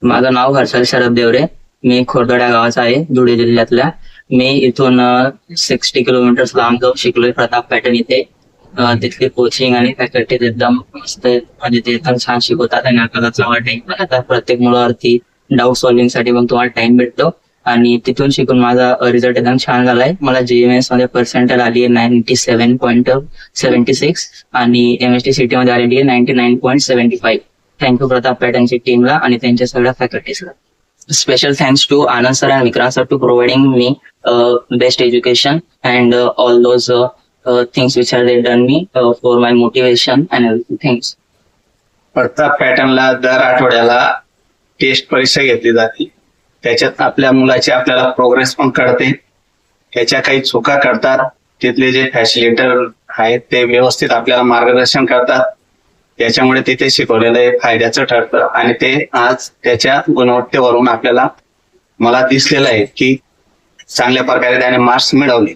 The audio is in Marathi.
माझं नाव हर्षल शरद देवरे. मी खोरदड या गावाचा आहे, धुळे जिल्ह्यातल्या. मी इथून 60 किलोमीटर्स लांब जाऊन शिकलोय प्रताप पॅटर्न इथे. तिथली कोचिंग आणि फॅकल्टी एकदम मस्त आहेत. म्हणजे ते एकदम छान शिकवतात आणि आपल्याला चांगला टाइम पण आता प्रत्येक मुलावरती डाऊट सॉल्व्हिंग साठी पण तुम्हाला टाइम भेटतो. आणि तिथून शिकून माझा रिझल्ट एकदम छान झालाय. मला GMS मध्ये पर्सेंटेज आली आहे 97.76 आणि MST मध्ये आलेली आहे 99.75. थँक्यू प्रताप पॅटर्नची टीमला आणि त्यांच्या सगळ्या फॅकल्टीजला. Special thanks to Anand sir and Vikrant sir to providing me best education and all those things which are they done me for my motivation and everything. Thanks. Pratap पॅटर्नला दर आठवड्याला टेस्ट परीक्षा घेतली जाते. त्याच्यात आपल्या मुलाची आपल्याला प्रोग्रेस पण कळते. त्याच्या काही चुका करतात, तिथले जे फॅसिलिटर आहेत ते व्यवस्थित आपल्याला मार्गदर्शन करतात. त्याच्यामुळे तिथे शिकवलेलं हे फायद्याचं ठरतं आणि ते आज त्याच्या गुणवत्तेवरून आपल्याला मला दिसलेलं आहे की चांगल्या प्रकारे त्याने मार्क्स मिळवले.